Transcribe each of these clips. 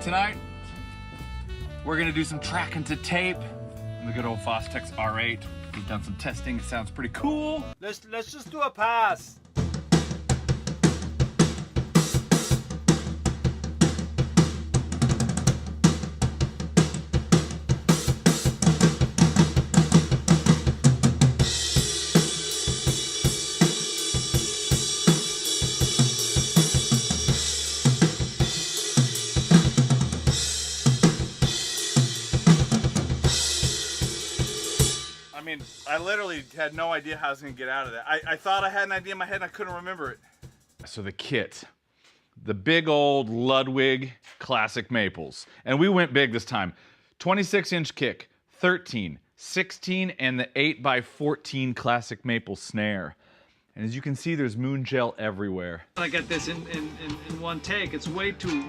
Tonight, we're gonna do some tracking to tape on the good old Fostex R8. We've done some testing, it sounds pretty cool. Let's just do a pass. I mean, I literally had no idea how I was gonna get out of that. I thought I had an idea in my head and I couldn't remember it. So the kit, the big old Ludwig classic maples. And we went big this time. 26-inch kick, 13, 16, and the 8x14 classic maple snare. And as you can see, there's moon gel everywhere. I get this in one take. It's way too,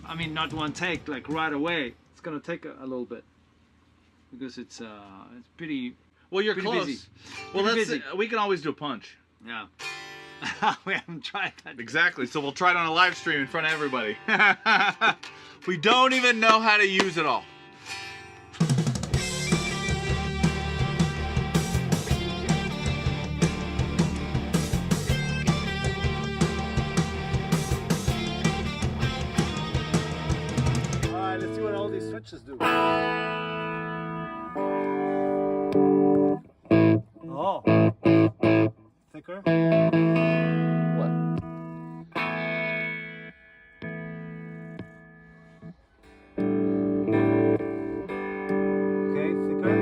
I mean, not one take, like right away. It's gonna take a little bit. Because it's pretty. Well, you're pretty close. Busy. Well, pretty let's. busy. We can always do a punch. Yeah. We haven't tried that. Exactly. So we'll try it on a live stream in front of everybody. We don't even know how to use it all. All right, let's see what all these switches do. Oh, thicker. What? Okay, thicker.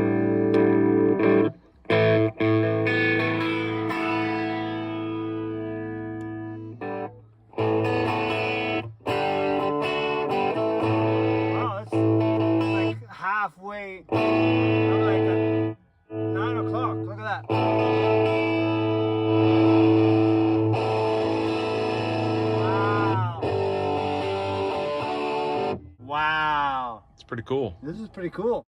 Wow, that's like halfway. I'm like at 9 o'clock. Look at that. Wow. It's pretty cool. This is pretty cool.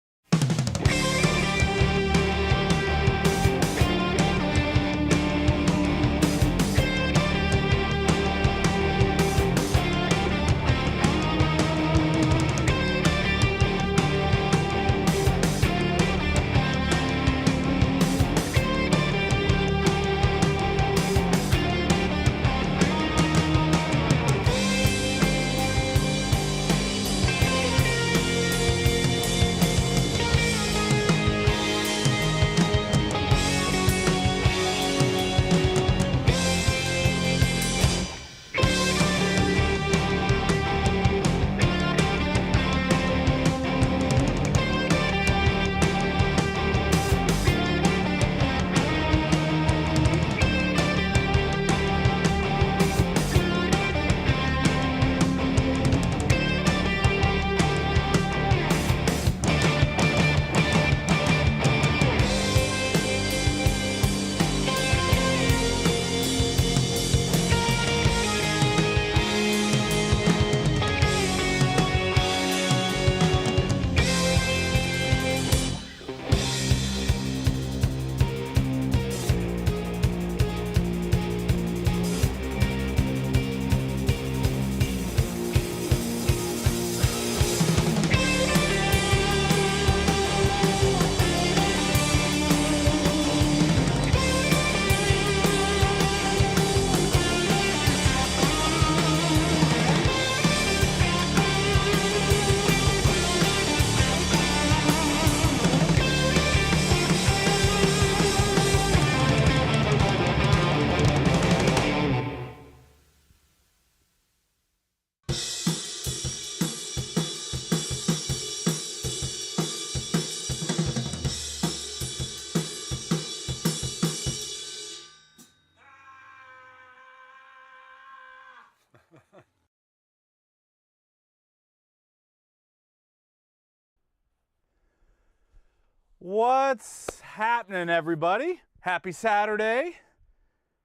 What's happening, everybody? Happy Saturday.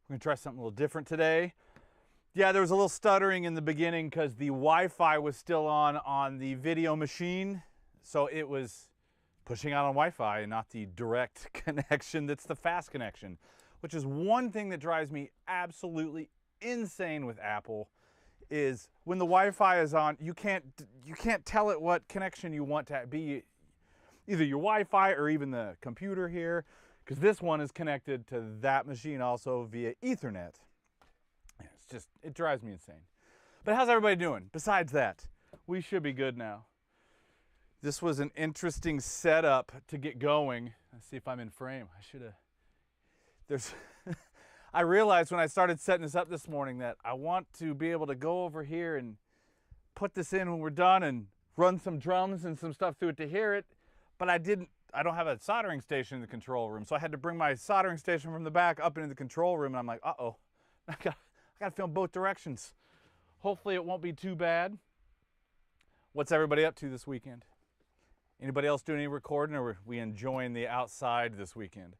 We're gonna try something a little different today. Yeah, there was a little stuttering in the beginning because the Wi-Fi was still on the video machine, so it was pushing out on Wi-Fi and not the direct connection that's the fast connection, which is one thing that drives me absolutely insane with Apple, is when the Wi-Fi is on, you can't tell it what connection you want to be, either your Wi-Fi or even the computer here, because this one is connected to that machine also via Ethernet. It's just, it drives me insane. But how's everybody doing? Besides that, we should be good now. This was an interesting setup to get going. Let's see if I'm in frame. I should have, I realized when I started setting this up this morning that I want to be able to go over here and put this in when we're done and run some drums and some stuff through it to hear it, but I don't have a soldering station in the control room, so I had to bring my soldering station from the back up into the control room, and I'm like, uh-oh, I gotta film both directions. Hopefully it won't be too bad. What's everybody up to this weekend? Anybody else doing any recording, or are we enjoying the outside this weekend?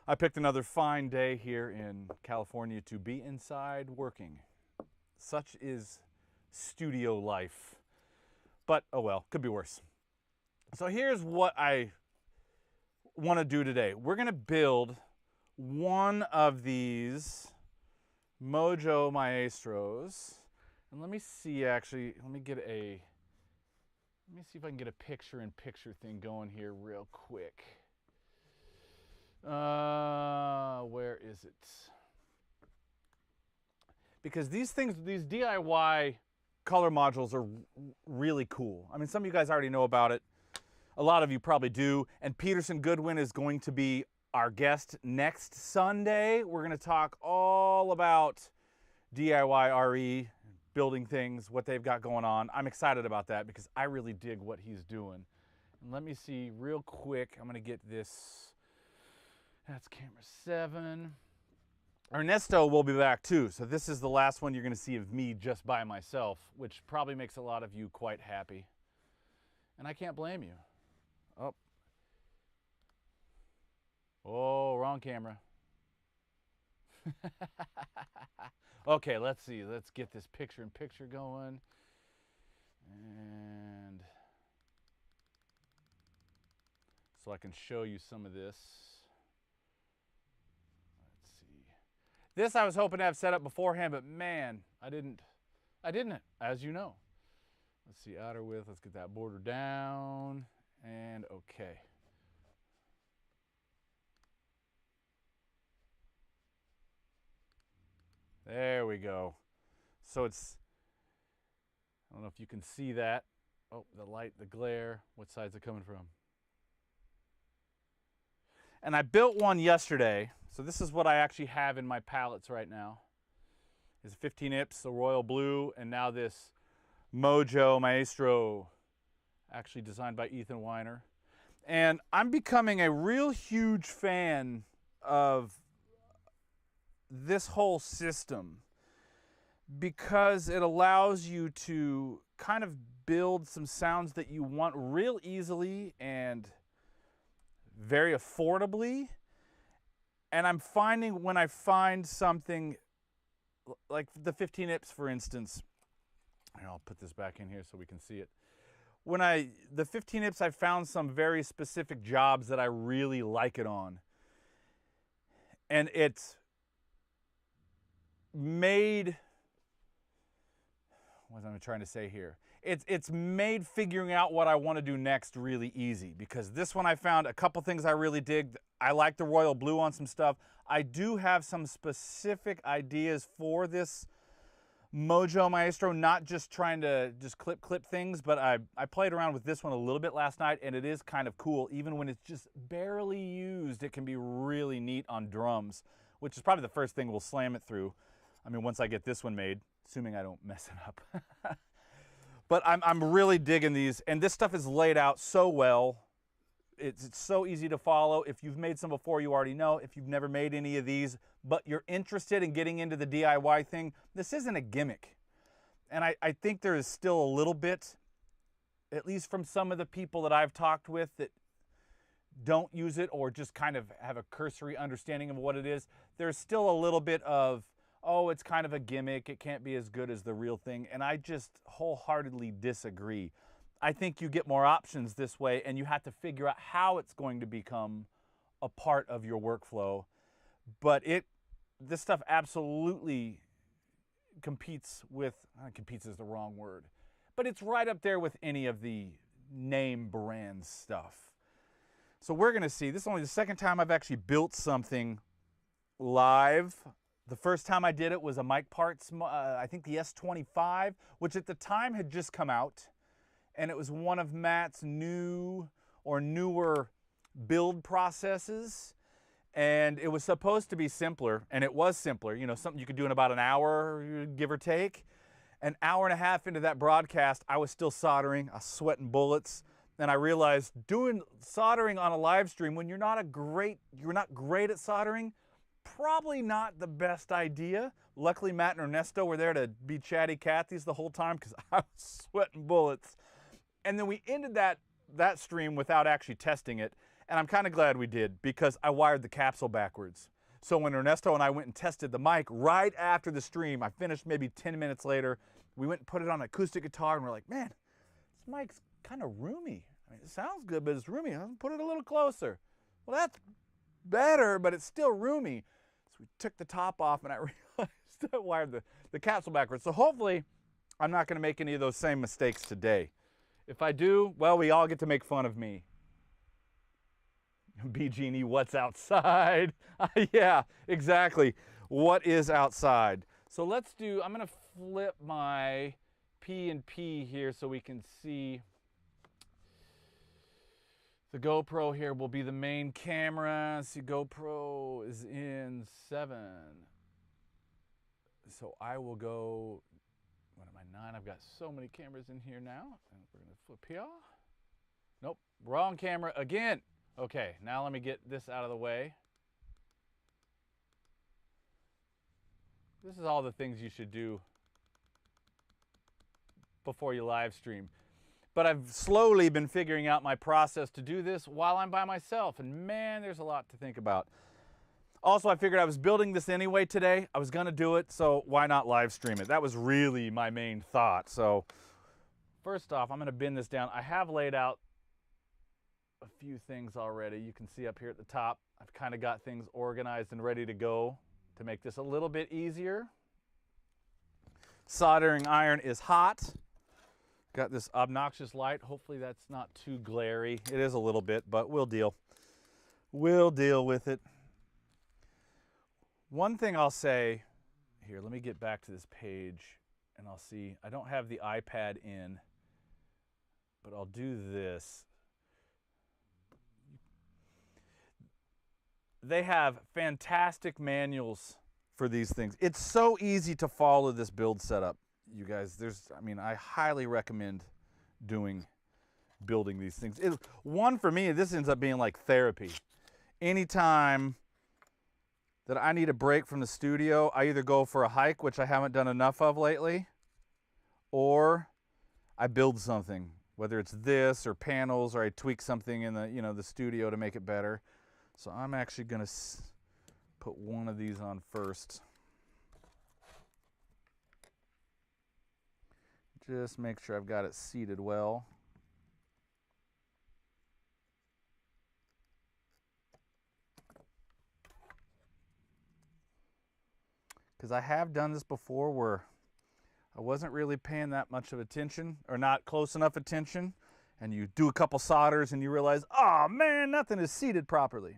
I picked another fine day here in California to be inside working. Such is studio life. But, oh well, could be worse. So here's what I want to do today. We're going to build one of these Mojo Maestros. And let me see, actually, let me see if I can get a picture-in-picture thing going here real quick. Where is it? Because these things, these DIY color modules are really cool. I mean, some of you guys already know about it. A lot of you probably do. And Peterson Goodwin is going to be our guest next Sunday. We're going to talk all about DIYRE, building things, what they've got going on. I'm excited about that because I really dig what he's doing. And let me see real quick. I'm going to get this. That's camera 7. Ernesto will be back too. So this is the last one you're going to see of me just by myself, which probably makes a lot of you quite happy. And I can't blame you. Oh, wrong camera. Okay, let's see. Let's get this picture-in-picture going. And so I can show you some of this. Let's see. This I was hoping to have set up beforehand, but man, I didn't, as you know. Let's see, outer width. Let's get that border down. And okay. There we go. So it's, I don't know if you can see that. Oh, the light, the glare. What side's it coming from? And I built one yesterday. So this is what I actually have in my palettes right now. It's 15 IPS, the royal blue, and now this Mojo Maestro, actually designed by Ethan Weiner. And I'm becoming a real huge fan of this whole system because it allows you to kind of build some sounds that you want real easily and very affordably. And I'm finding when I find something like the 15 IPS, for instance, and I'll put this back in here so we can see it. The 15 IPS, I found some very specific jobs that I really like it on. And it's made, what am I trying to say here? It's made figuring out what I want to do next really easy, because this one I found a couple things I really dig. I like the royal blue on some stuff. I do have some specific ideas for this Mojo Maestro, not just trying to just clip things, but I played around with this one a little bit last night, and it is kind of cool. Even when it's just barely used, it can be really neat on drums, which is probably the first thing we'll slam it through. I mean, once I get this one made, assuming I don't mess it up. But I'm really digging these, and this stuff is laid out so well. It's so easy to follow. If you've made some before, you already know. If you've never made any of these, but you're interested in getting into the DIY thing, this isn't a gimmick. And I think there is still a little bit, at least from some of the people that I've talked with that don't use it or just kind of have a cursory understanding of what it is, there's still a little bit of, oh, it's kind of a gimmick, it can't be as good as the real thing, and I just wholeheartedly disagree. I think you get more options this way, and you have to figure out how it's going to become a part of your workflow. But this stuff absolutely competes with, competes is the wrong word, but it's right up there with any of the name brand stuff. So we're gonna see, this is only the second time I've actually built something live. The first time I did it was a Mike Parts, I think the S25, which at the time had just come out. And it was one of Matt's new or newer build processes. And it was supposed to be simpler, and it was simpler. You know, something you could do in about an hour, give or take. An hour and a half into that broadcast, I was still soldering, I was sweating bullets. And I realized doing soldering on a live stream when you're not great at soldering, probably not the best idea. Luckily, Matt and Ernesto were there to be chatty Cathy's the whole time because I was sweating bullets. And then we ended that stream without actually testing it. And I'm kind of glad we did because I wired the capsule backwards. So when Ernesto and I went and tested the mic right after the stream, I finished maybe 10 minutes later, we went and put it on an acoustic guitar and we're like, man, this mic's kind of roomy. I mean, it sounds good, but it's roomy. I'll put it a little closer. Well, that's better, but it's still roomy. So we took the top off and I realized I wired the capsule backwards. So hopefully I'm not gonna make any of those same mistakes today. If I do, well, we all get to make fun of me. B-Genie, what's outside? Yeah, exactly. What is outside? So let's do, I'm gonna flip my P&P here so we can see. The GoPro here will be the main camera. See, GoPro is in 7. So I will go, what am I, 9? I've got so many cameras in here now. And we're gonna flip here. Nope, wrong camera again. Okay, now let me get this out of the way. This is all the things you should do before you live stream. But I've slowly been figuring out my process to do this while I'm by myself. And man, there's a lot to think about. Also, I figured I was building this anyway today. I was gonna do it, so why not live stream it? That was really my main thought. So first off, I'm gonna bin this down. I have laid out a few things already. You can see up here at the top, I've kind of got things organized and ready to go to make this a little bit easier. Soldering iron is hot. Got this obnoxious light. Hopefully that's not too glary. It is a little bit, but we'll deal. We'll deal with it. One thing I'll say, here, let me get back to this page and I'll see. I don't have the iPad in, but I'll do this. They have fantastic manuals for these things. It's so easy to follow this build setup, you guys. I highly recommend building these things. One, for me, this ends up being like therapy. Anytime that I need a break from the studio, I either go for a hike, which I haven't done enough of lately, or I build something, whether it's this or panels, or I tweak something in the studio to make it better. So I'm actually gonna put one of these on first. Just make sure I've got it seated well. Because I have done this before where I wasn't really paying that much of attention, or not close enough attention, and you do a couple solders and you realize, oh man, nothing is seated properly.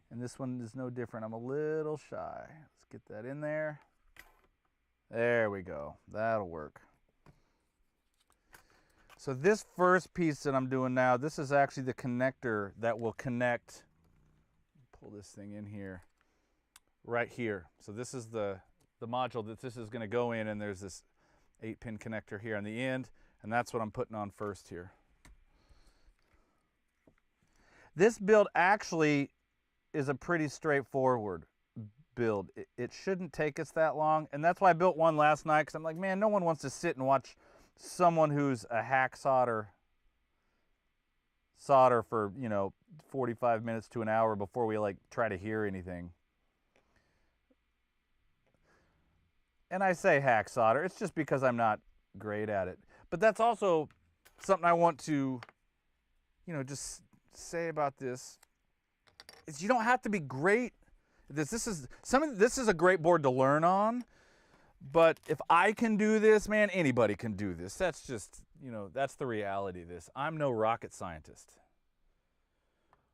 And this one is no different. I'm a little shy. Let's get that in there. There we go. That'll work. So this first piece that I'm doing now, this is actually the connector that will connect, pull this thing in here, right here. So this is the module that this is gonna go in, and there's this 8-pin connector here on the end, and that's what I'm putting on first here. This build actually is a pretty straightforward build. It shouldn't take us that long, and that's why I built one last night, because I'm like, man, no one wants to sit and watch someone who's a hack solder for 45 minutes to an hour before we like try to hear anything. And I say hack solder, it's just because I'm not great at it. But that's also something I want to just say about this, is you don't have to be great. This is a great board to learn on, But if I can do this, man, anybody can do this. That's just, you know, that's the reality of this. I'm no rocket scientist,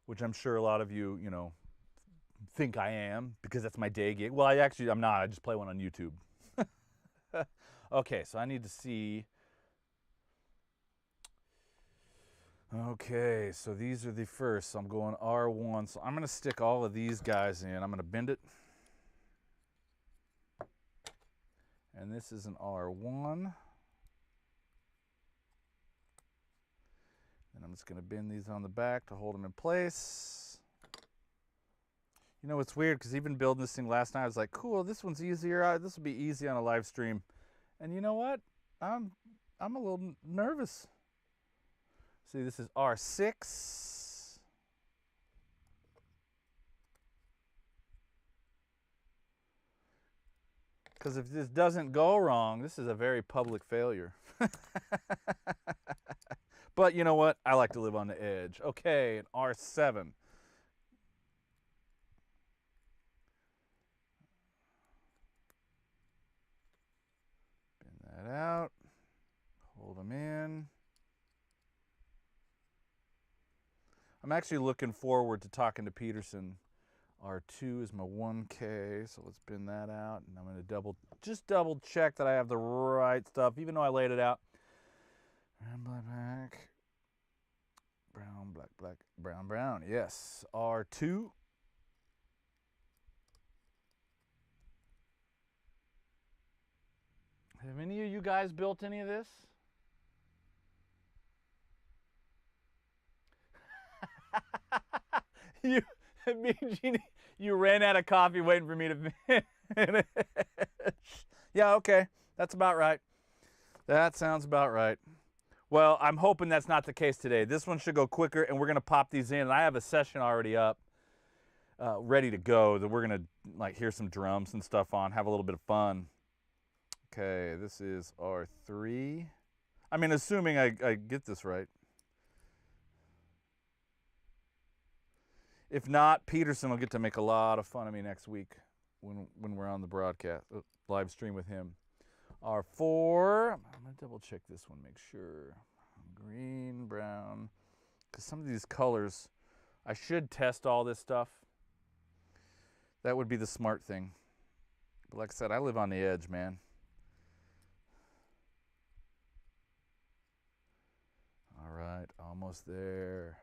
which I'm sure a lot of you, you know, think I am because that's my day gig. Well, I'm not. I just play one on YouTube. Okay, so I need to see. Okay, so these are the first. So I'm going R1. So I'm going to stick all of these guys in. I'm going to bend it. And this is an R1. And I'm just going to bend these on the back to hold them in place. You know, it's weird because even building this thing last night, I was like, cool, this one's easier. This will be easy on a live stream. And you know what? I'm a little nervous. See, this is R6. Because if this doesn't go wrong, this is a very public failure. But you know what? I like to live on the edge. Okay, an R7. Bend that out. Hold them in. I'm actually looking forward to talking to Peterson. R2 is my 1K, so let's bend that out. And I'm going to just double check that I have the right stuff, even though I laid it out. Brown, black, brown, black, black, brown, brown. Yes, R2. Have any of you guys built any of this? Me and Jeannie, you ran out of coffee waiting for me to finish. Yeah, okay, that's about right. That sounds about right. Well, I'm hoping that's not the case today. This one should go quicker, and we're going to pop these in. And I have a session already up, ready to go, that we're going to like hear some drums and stuff on, have a little bit of fun. Okay, this is R3. I mean, assuming I get this right. If not, Peterson will get to make a lot of fun of me next week when we're on the broadcast, live stream with him. R4, I'm going to double check this one, make sure. Green, brown, because some of these colors, I should test all this stuff. That would be the smart thing. But like I said, I live on the edge, man. All right, almost there.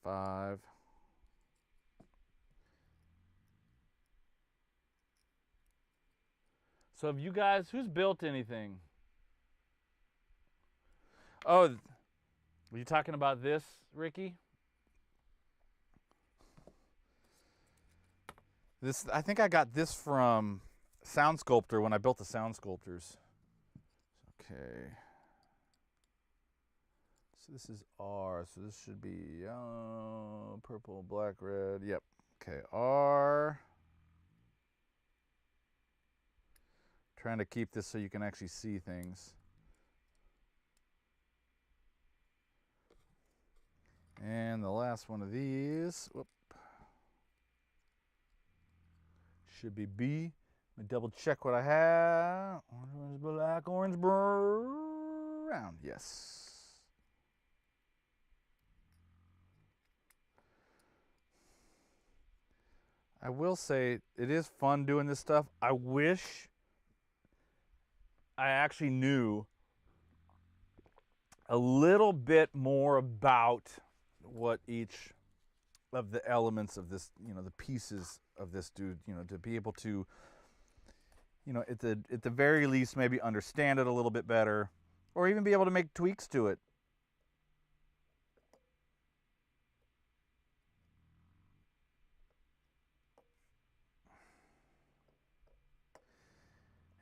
R5. So have you guys, who's built anything? Oh, were you talking about this, Ricky? This, I think I got this from Sound Sculptor when I built the Sound Sculptors. Okay. So this is R, so this should be purple, black, red. Yep. Okay, R. Trying to keep this so you can actually see things. And the last one of these, whoop, should be B. Let me double check what I have. Orange, black, orange, brown. Yes. I will say it is fun doing this stuff. I wish I actually knew a little bit more about what each of the elements of this, you know, the pieces of this dude, you know, to be able to, you know, at the very least maybe understand it a little bit better, or even be able to make tweaks to it.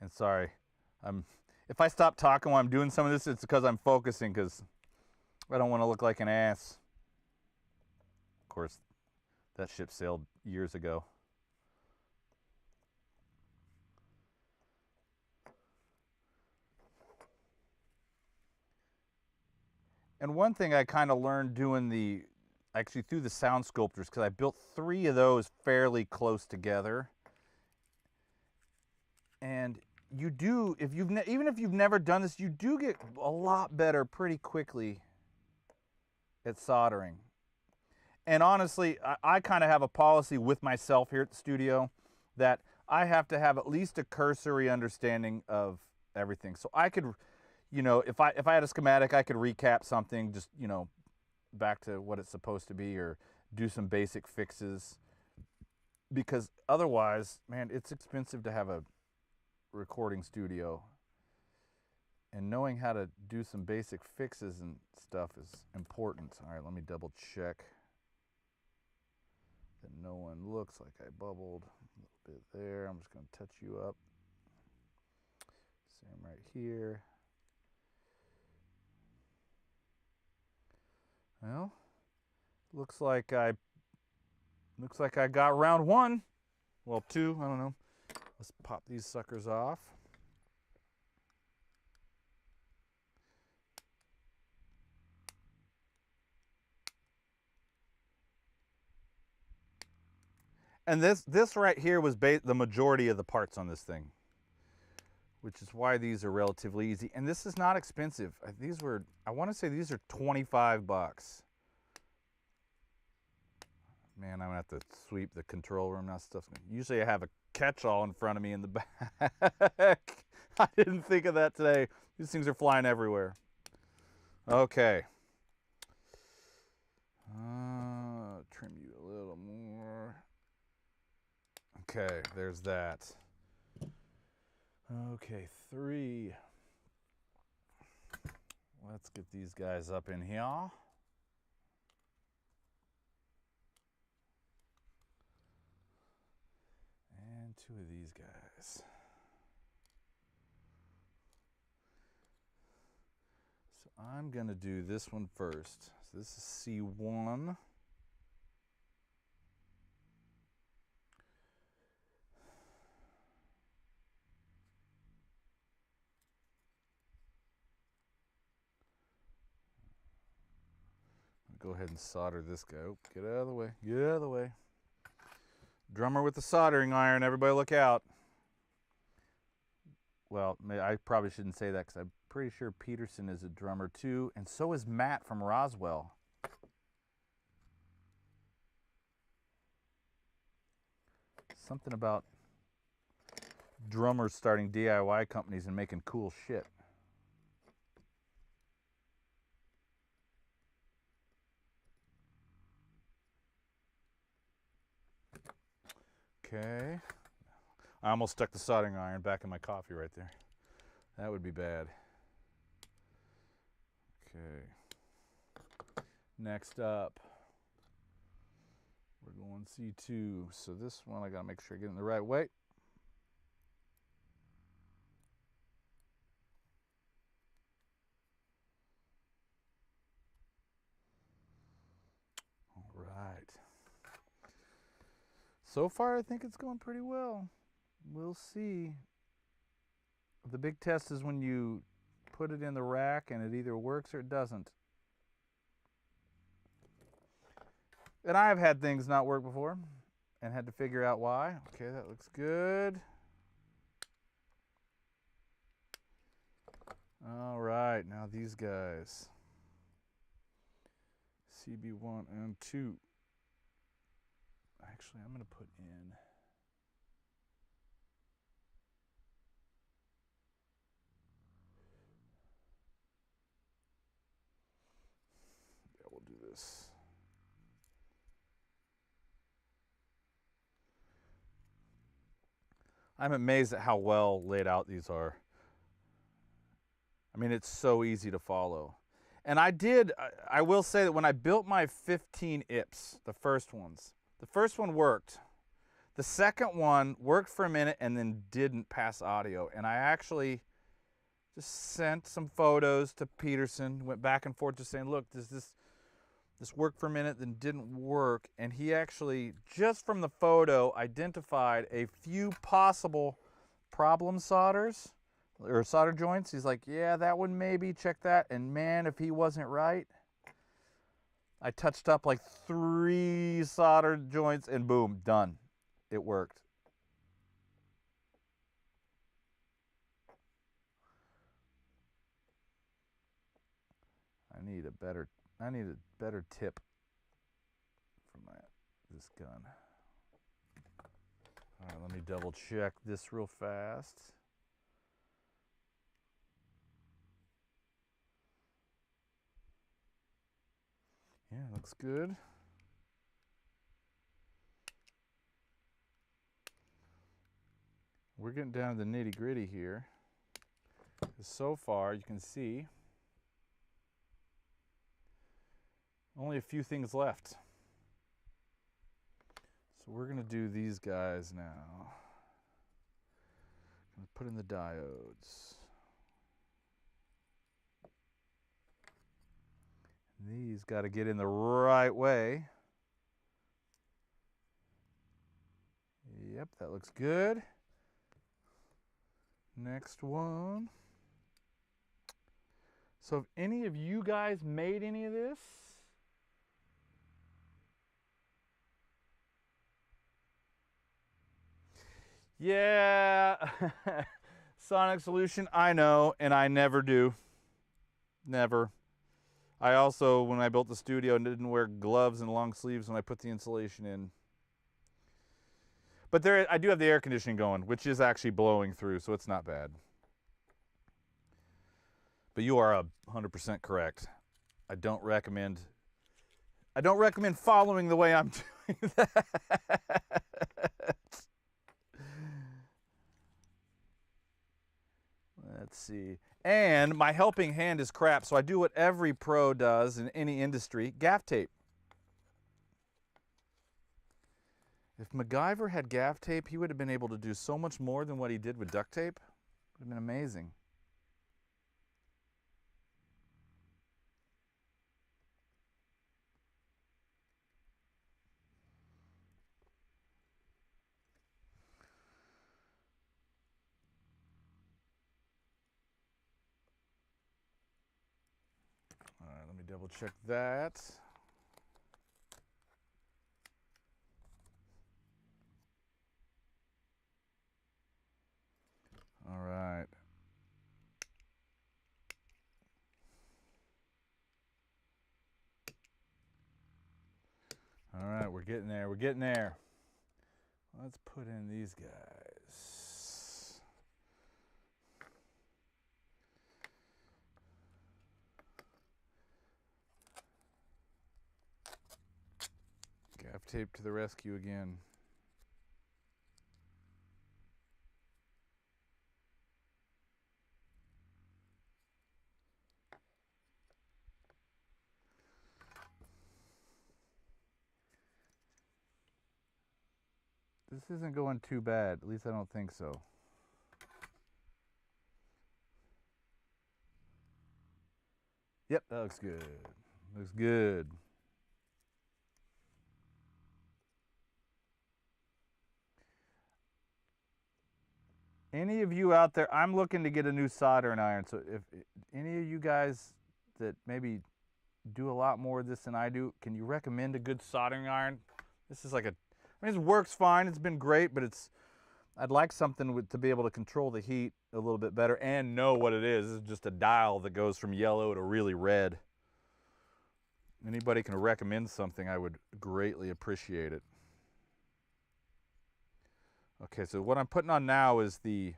And sorry, if I stop talking while I'm doing some of this, it's because I'm focusing, because I don't want to look like an ass. Of course, that ship sailed years ago. And one thing I kind of learned doing actually through the Sound Sculptors, because I built 3 of those fairly close together. And you do, if you've even if you've never done this, you do get a lot better pretty quickly at soldering. And honestly, I kind of have a policy with myself here at the studio that I have to have at least a cursory understanding of everything. So I could, you know, if I had a schematic, I could recap something, just, you know, back to what it's supposed to be, or do some basic fixes. Because otherwise, man, it's expensive to have a recording studio. And knowing how to do some basic fixes and stuff is important. All right, let me double check that no one looks like I bubbled a little bit there. I'm just going to touch you up. Same right here. Well, looks like I got round one. Well, two, I don't know. Let's pop these suckers off. And this right here was the majority of the parts on this thing, which is why these are relatively easy. And this is not expensive. These were, I want to say these are 25 bucks. Man, I'm gonna have to sweep the control room. Now stuff. Usually I have a catch-all in front of me in the back. I didn't think of that today. These things are flying everywhere. Okay. Trim you a little more. Okay, there's that. Okay, 3. Let's get these guys up in here. And 2 of these guys. So I'm gonna do this one first. So this is C1. Go ahead and solder this guy. Oh, get out of the way. Get out of the way. Drummer with the soldering iron. Everybody look out. Well, I probably shouldn't say that because I'm pretty sure Peterson is a drummer too, and so is Matt from Roswell. Something about drummers starting DIY companies and making cool shit. Okay. I almost stuck the soldering iron back in my coffee right there. That would be bad. Okay. Next up, we're going C2. So this one, I gotta make sure I get it in the right way. All right. So far, I think it's going pretty well. We'll see. The big test is when you put it in the rack and it either works or it doesn't. And I have had things not work before and had to figure out why. Okay, that looks good. All right, now these guys. CB1 and 2. Actually, I'm going to put in. Yeah, we'll do this. I'm amazed at how well laid out these are. I mean, it's so easy to follow. And I will say that when I built my 15 IPs, the first one worked. The second one worked for a minute and then didn't pass audio. And I actually just sent some photos to Peterson, went back and forth just saying, look, does this work for a minute, then didn't work. And he actually, just from the photo, identified a few possible problem solders or solder joints. He's like, yeah, that one maybe, check that. And man, if he wasn't right, I touched up like 3 solder joints and boom, done. It worked. I need a better tip for this gun. All right, let me double check this real fast. Yeah, looks good. We're getting down to the nitty-gritty here. So far, you can see only a few things left. So we're gonna do these guys now. Gonna put in the diodes. These got to get in the right way. Yep, that looks good. Next one. So have any of you guys made any of this? Yeah, Sonic Solution, I know, and I never do. Never. I also, when I built the studio, didn't wear gloves and long sleeves when I put the insulation in. But I do have the air conditioning going, which is actually blowing through, so it's not bad. But you are 100% correct. I don't recommend following the way I'm doing that. Let's see. And my helping hand is crap, so I do what every pro does in any industry, gaff tape. If MacGyver had gaff tape, he would have been able to do so much more than what he did with duct tape. It would have been amazing. All right, let me double check that. All right. All right, we're getting there. We're getting there. Let's put in these guys. Gaff tape to the rescue again. This isn't going too bad, at least I don't think so. Yep, that looks good. Looks good. Any of you out there, I'm looking to get a new soldering iron, so if any of you guys that maybe do a lot more of this than I do, can you recommend a good soldering iron? This is like I mean, it works fine, it's been great, but I'd like something to be able to control the heat a little bit better and know what it is. This is just a dial that goes from yellow to really red. Anybody can recommend something, I would greatly appreciate it. Okay, so what I'm putting on now is the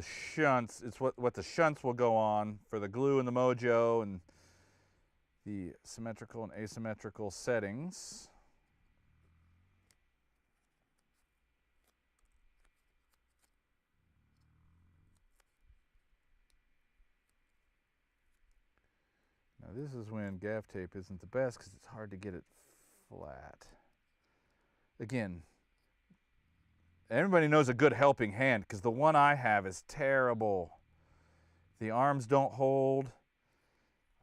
shunts. It's what the shunts will go on for the glue and the mojo and the symmetrical and asymmetrical settings. Now this is when gaff tape isn't the best because it's hard to get it flat. Again, everybody knows a good helping hand because the one I have is terrible. The arms don't hold.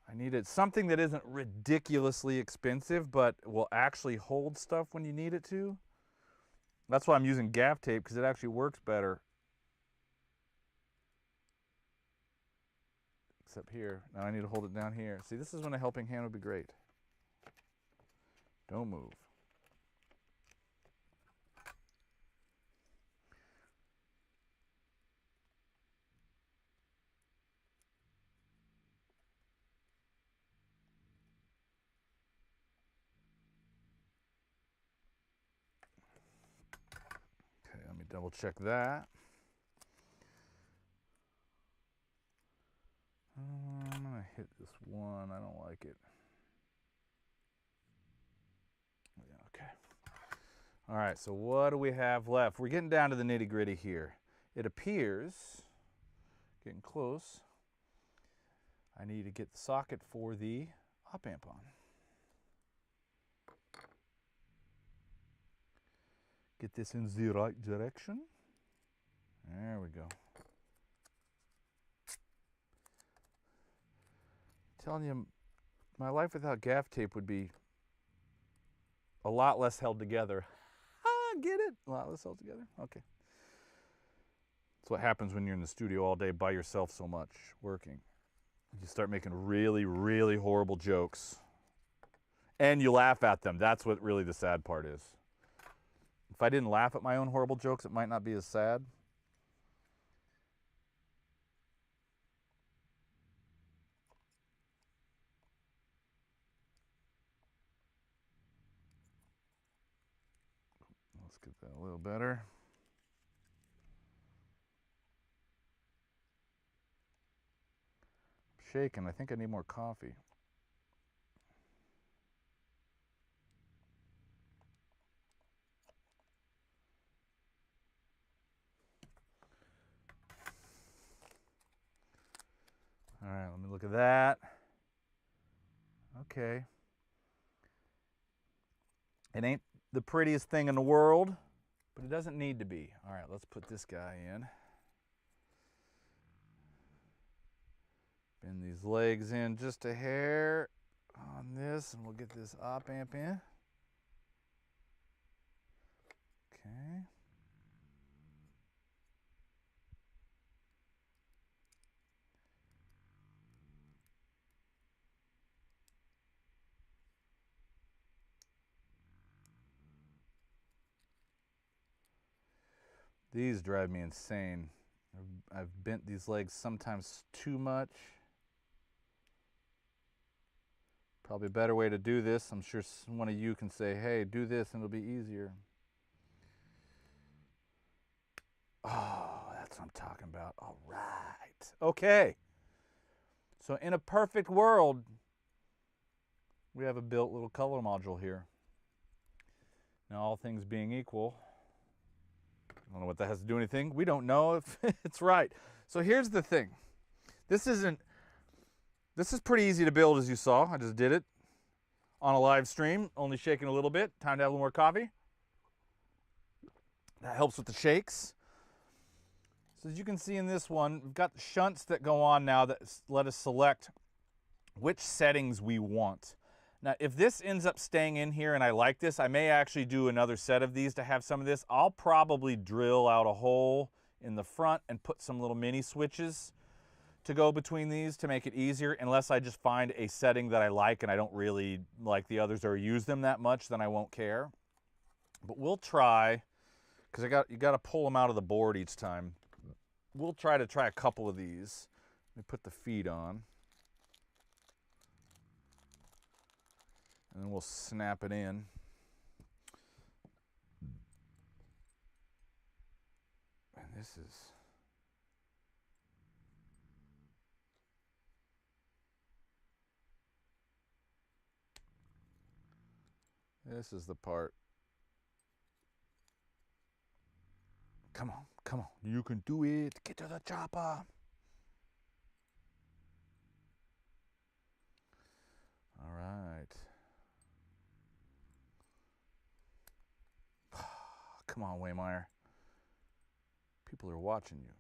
I needed something that isn't ridiculously expensive but will actually hold stuff when you need it to. That's why I'm using gaff tape because it actually works better. Except here. Now I need to hold it down here. See, this is when a helping hand would be great. Don't move. double check that. I'm gonna hit this one. I don't like it. Yeah, okay. All right, so what do we have left? We're getting down to the nitty-gritty here. It appears, getting close, I need to get the socket for the op amp on. Get this in the right direction. There we go. Telling you, my life without gaff tape would be a lot less held together. Ah, get it? A lot less held together? Okay. That's what happens when you're in the studio all day by yourself so much, working. You start making really, really horrible jokes. And you laugh at them. That's what really the sad part is. If I didn't laugh at my own horrible jokes, it might not be as sad. Let's get that a little better. I'm shaking. I think I need more coffee. All right, let me look at that. Okay. It ain't the prettiest thing in the world, but it doesn't need to be. All right, let's put this guy in. Bend these legs in just a hair on this, and we'll get this op amp in. Okay. These drive me insane. I've bent these legs sometimes too much. Probably a better way to do this. I'm sure one of you can say, hey, do this and it'll be easier. Oh, that's what I'm talking about. All right. Okay. So in a perfect world, we have a built little color module here. Now, all things being equal, I don't know what that has to do with anything. We don't know if it's right. So here's the thing. This is pretty easy to build, as you saw. I just did it on a live stream, only shaking a little bit. Time to have a little more coffee. That helps with the shakes. So as you can see in this one, we've got shunts that go on now that let us select which settings we want. Now, if this ends up staying in here and I like this, I may actually do another set of these to have some of this. I'll probably drill out a hole in the front and put some little mini switches to go between these to make it easier, unless I just find a setting that I like and I don't really like the others or use them that much, then I won't care. But we'll try, because you got to pull them out of the board each time. We'll try a couple of these. Let me put the feet on. And then we'll snap it in. And this is the part. Come on, come on. You can do it. Get to the chopper. All right. Come on, Waymire. People are watching you.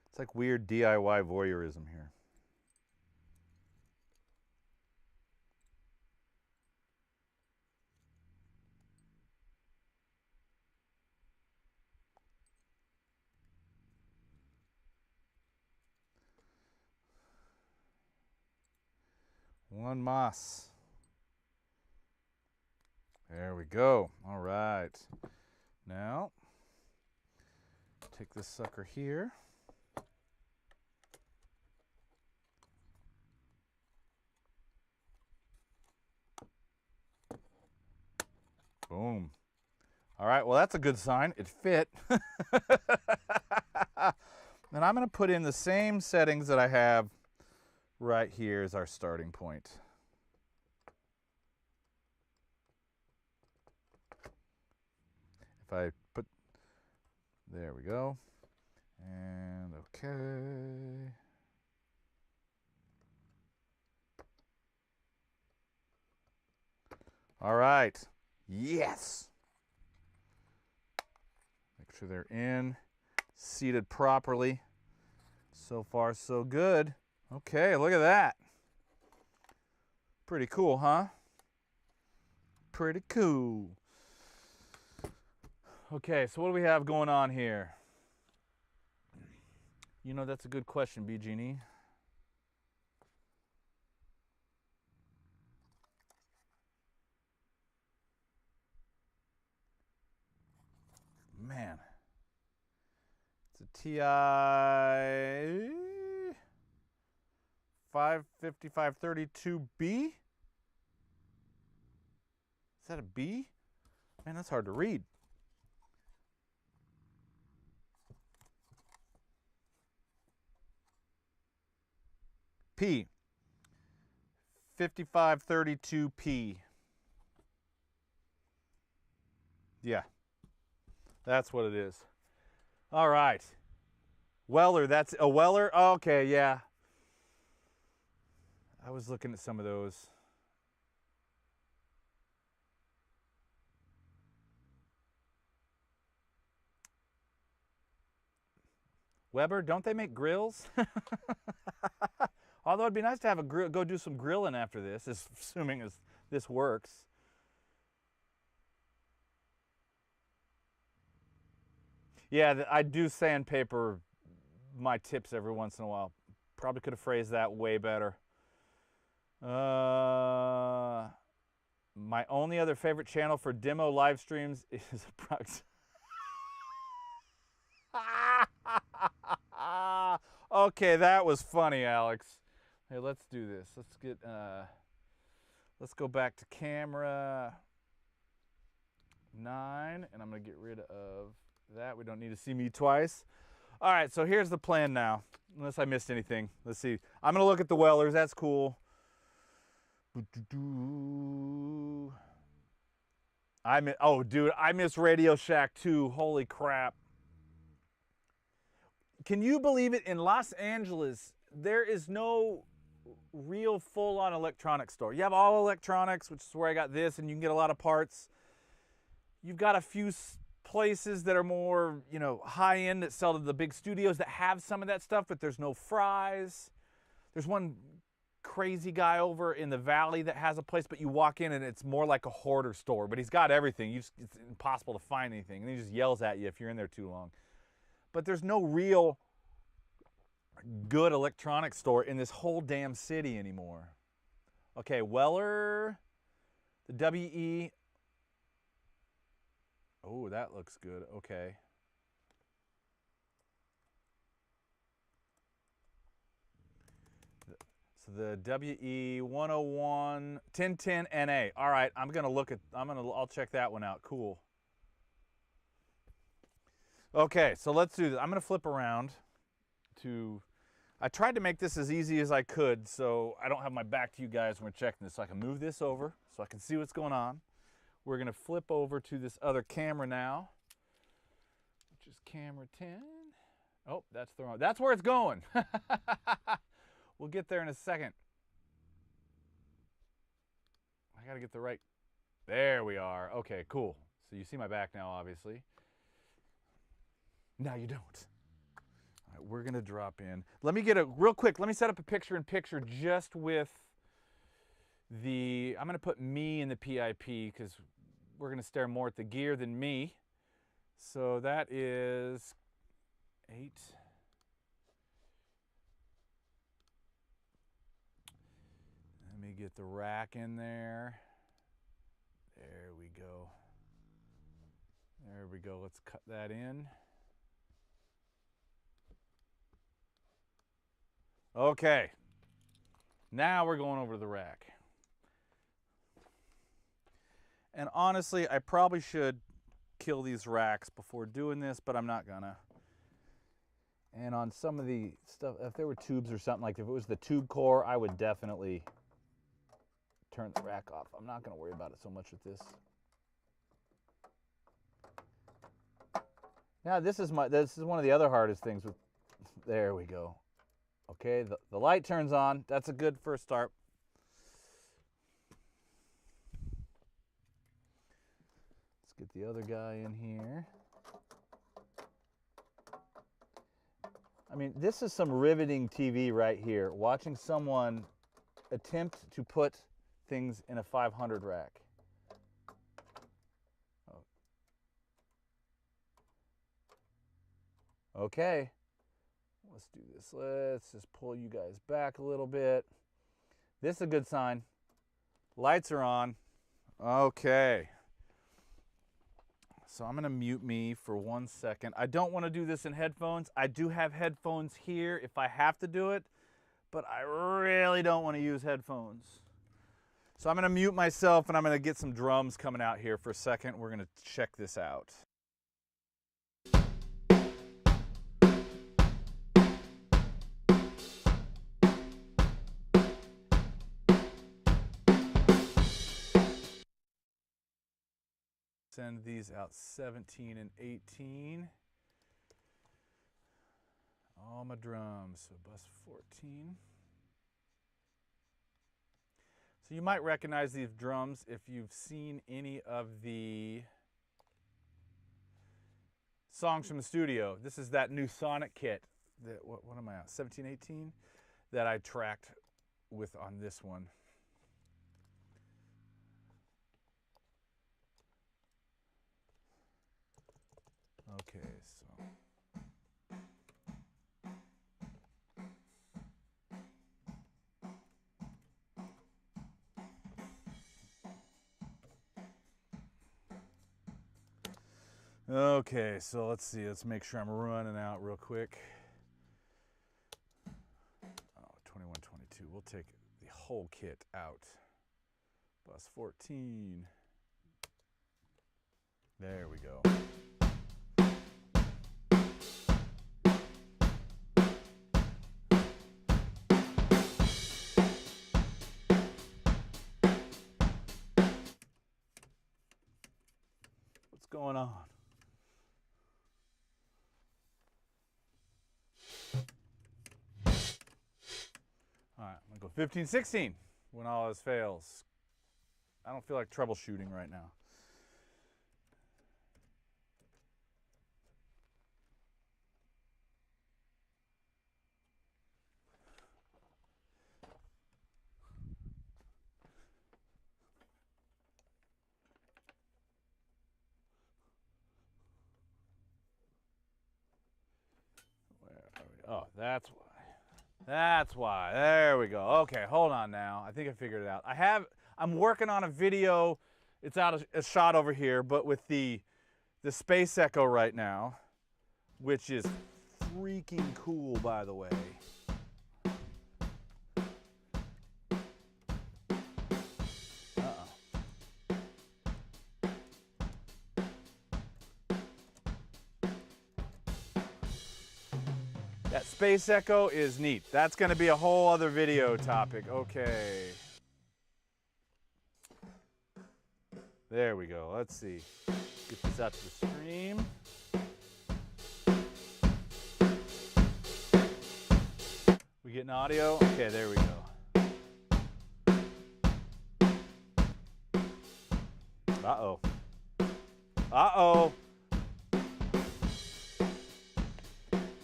It's like weird DIY voyeurism here. One mas. There we go. All right. Now, take this sucker here. Boom. All right, well, that's a good sign. It fit. And I'm going to put in the same settings that I have right here as our starting point. If I put, there we go. And okay. All right. Yes. Make sure they're in, seated properly. So far, so good. Okay, look at that. Pretty cool, huh? Pretty cool. Okay, so what do we have going on here? You know, that's a good question, B. Genie. Man, it's a TI 55532B. Is that a B? Man, that's hard to read. P. 5532P. Yeah. That's what it is. All right. Weller, that's a Weller? Okay, yeah. I was looking at some of those. Weber, don't they make grills? Although it'd be nice to have a grill, go do some grilling after this, assuming this works. Yeah, I do sandpaper my tips every once in a while. Probably could have phrased that way better. My only other favorite channel for demo live streams is approximately. Okay, that was funny, Alex. Hey, let's do this. Let's get. Let's go back to camera 9, and I'm gonna get rid of that. We don't need to see me twice. All right, so here's the plan now. Unless I missed anything. Let's see. I'm gonna look at the Wellers. That's cool. Oh, dude, I miss Radio Shack too. Holy crap. Can you believe it? In Los Angeles, there is no real full-on electronics store. You have all electronics, which is where I got this, and you can get a lot of parts. You've got a few places that are more, you know, high-end that sell to the big studios that have some of that stuff, but there's no fries. There's one crazy guy over in the valley that has a place, but you walk in and it's more like a hoarder store, but he's got everything. It's impossible to find anything, and he just yells at you if you're in there too long. But there's no real good electronics store in this whole damn city anymore. Okay, Weller, the WE. Oh, that looks good. Okay. So the WE 101 1010 NA. All right, I'll check that one out. Cool. Okay, so let's do this. I'm gonna flip around to, I tried to make this as easy as I could so I don't have my back to you guys when we're checking this. So I can move this over so I can see what's going on. We're gonna flip over to this other camera now, which is camera 10. Oh, that's the wrong, that's where it's going. We'll get there in a second. I gotta get the right, there we are. Okay, cool. So you see my back now, obviously. Now you don't. All right, we're gonna drop in. Let me get a, real quick, let me set up a picture-in-picture just with the, I'm gonna put me in the PIP because we're gonna stare more at the gear than me. So that is 8. Let me get the rack in there. There we go. There we go, let's cut that in. Okay, now we're going over to the rack. And honestly, I probably should kill these racks before doing this, but I'm not gonna. And on some of the stuff, if there were tubes or something, like if it was the tube core, I would definitely turn the rack off. I'm not gonna worry about it so much with this. Now this is one of the other hardest things with, there we go. Okay, the light turns on. That's a good first start. Let's get the other guy in here. I mean, this is some riveting TV right here, watching someone attempt to put things in a 500 rack. Okay, let's do this. Let's just pull you guys back a little bit. This is a good sign. Lights are on. Okay. So I'm gonna mute me for 1 second. I don't wanna do this in headphones. I do have headphones here if I have to do it, but I really don't wanna use headphones. So I'm gonna mute myself and I'm gonna get some drums coming out here for a second. We're gonna check this out. Send these out 17 and 18. All my drums, so bus 14. So you might recognize these drums if you've seen any of the songs from the studio. This is that new Sonic kit that, what am I on, 17, 18? That I tracked with on this one. Okay, so. Okay, so let's see, let's make sure I'm running out real quick. Oh, 21, 22, we'll take the whole kit out. Bus 14. There we go. What's going on? All right, I'm gonna go 15, 16 when all else fails. I don't feel like troubleshooting right now. Where are we? Oh, that's why. That's why. There we go. Okay, hold on now. I think I figured it out. I'm working on a video. It's out a shot over here, but with the Space Echo right now, which is freaking cool, by the way. That Space Echo is neat. That's going to be a whole other video topic. Okay. There we go. Let's see. Get this out to the stream. We getting audio? Okay, there we go. Uh-oh. Uh-oh.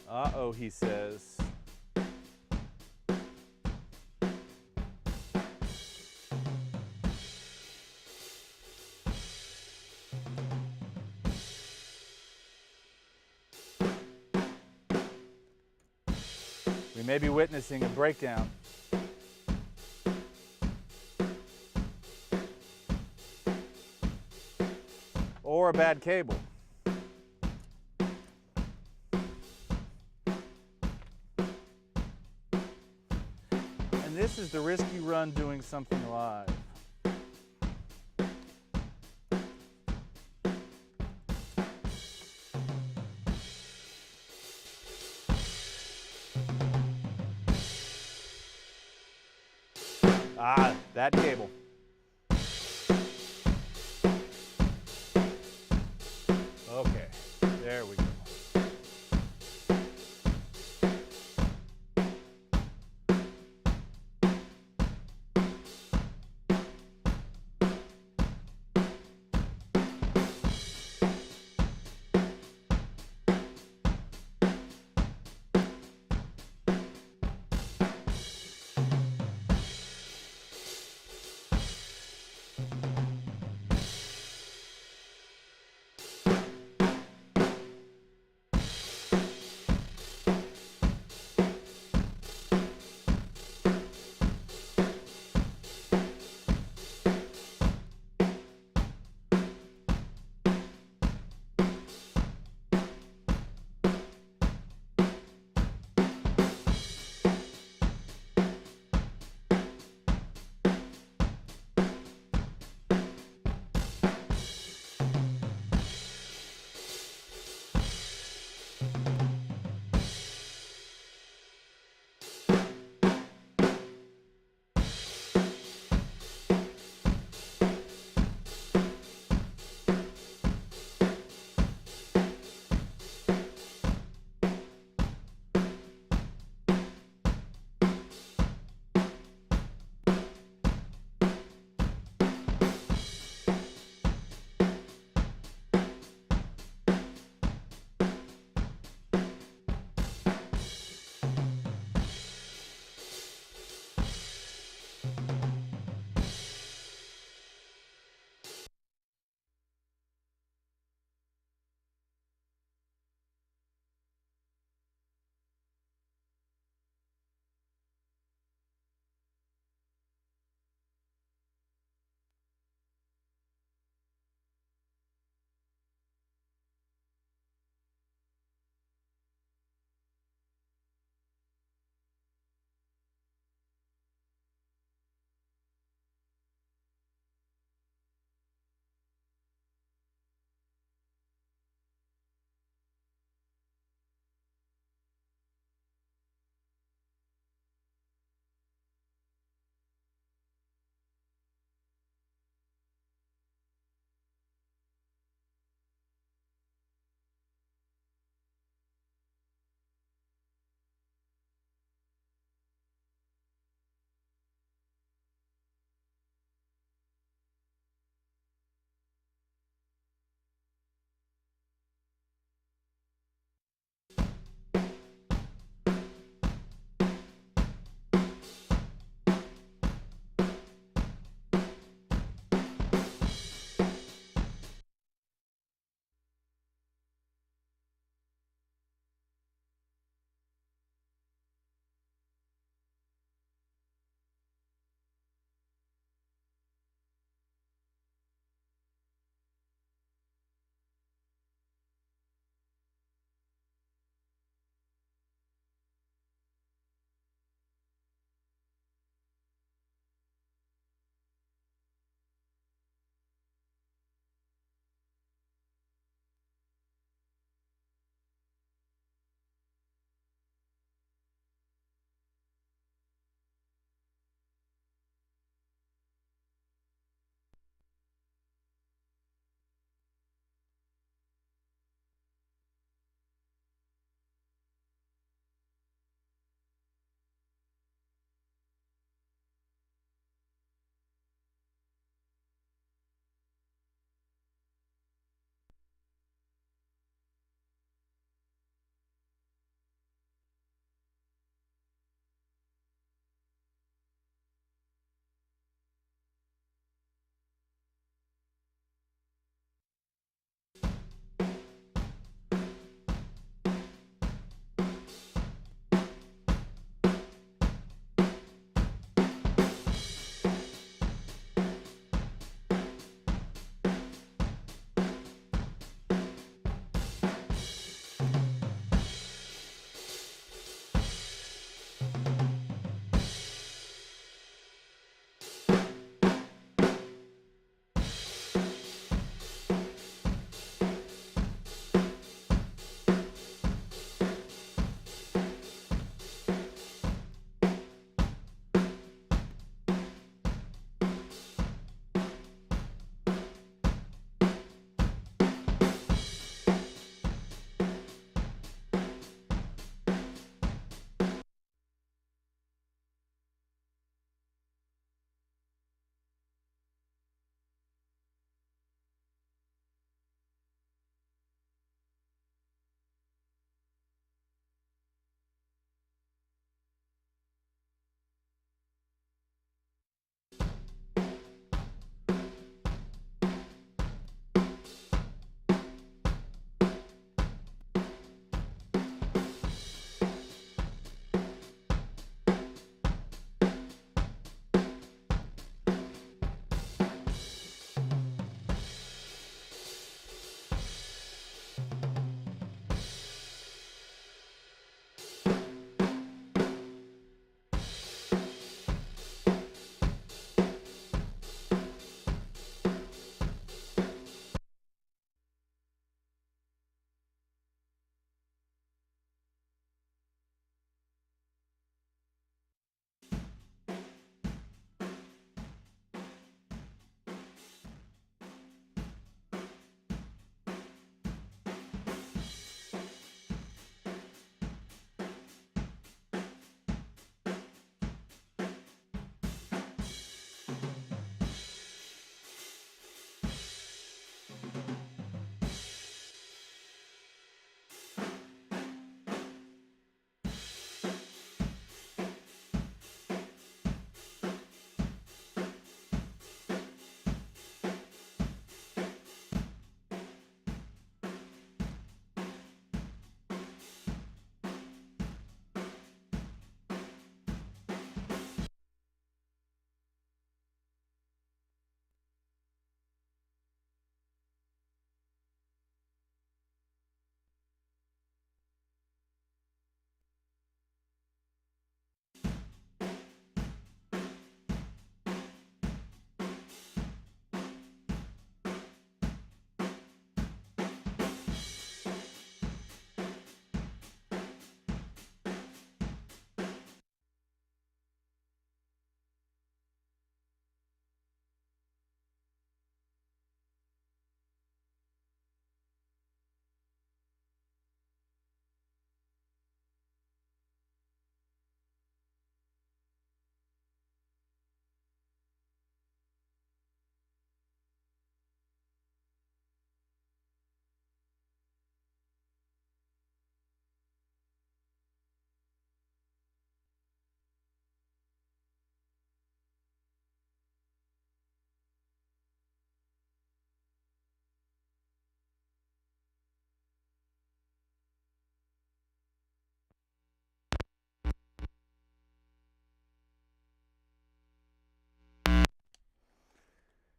Uh-oh, he says. We may be witnessing a breakdown. Or a bad cable. This is the risk you run doing something live. Ah, that cable. Okay, there we go.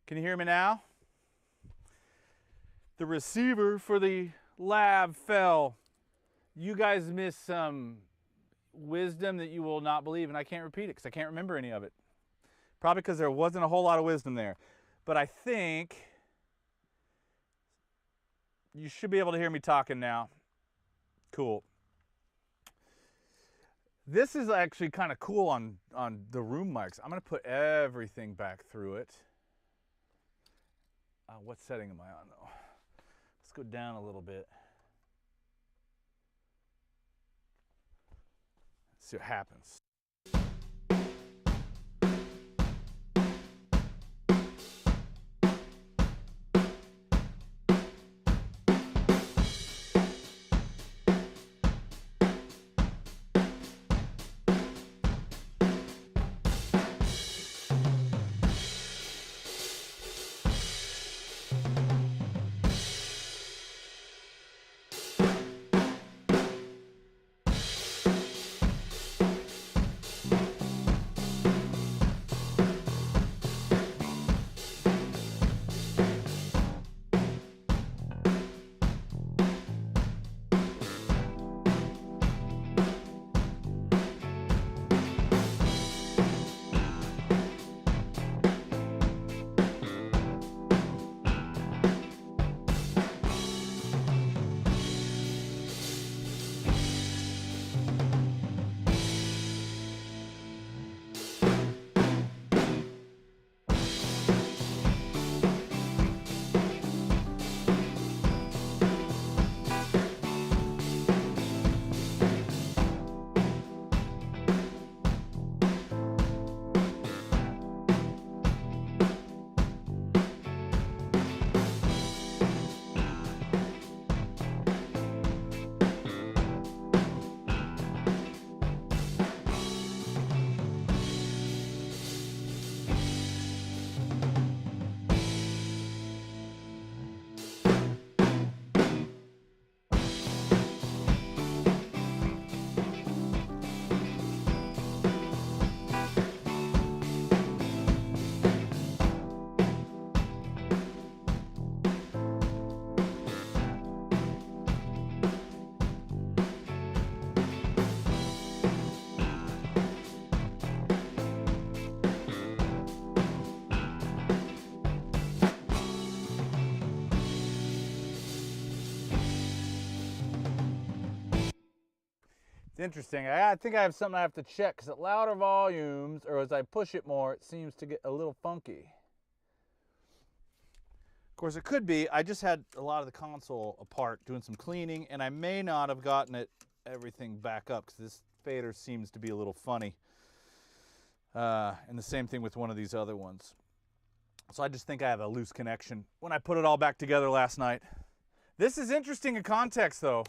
Can you hear me now? The receiver for the lab fell. You guys missed some wisdom that you will not believe, and I can't repeat it because I can't remember any of it. Probably because there wasn't a whole lot of wisdom there. But I think you should be able to hear me talking now. Cool. This is actually kind of cool on the room mics. I'm going to put everything back through it. What setting am I on though? Let's go down a little bit. Let's see what happens. It's interesting. I think I have something I have to check because at louder volumes, or as I push it more, it seems to get a little funky. Of course, it could be I just had a lot of the console apart doing some cleaning, and I may not have gotten everything back up because this fader seems to be a little funny. And the same thing with one of these other ones. So I just think I have a loose connection when I put it all back together last night. This is interesting in context, though.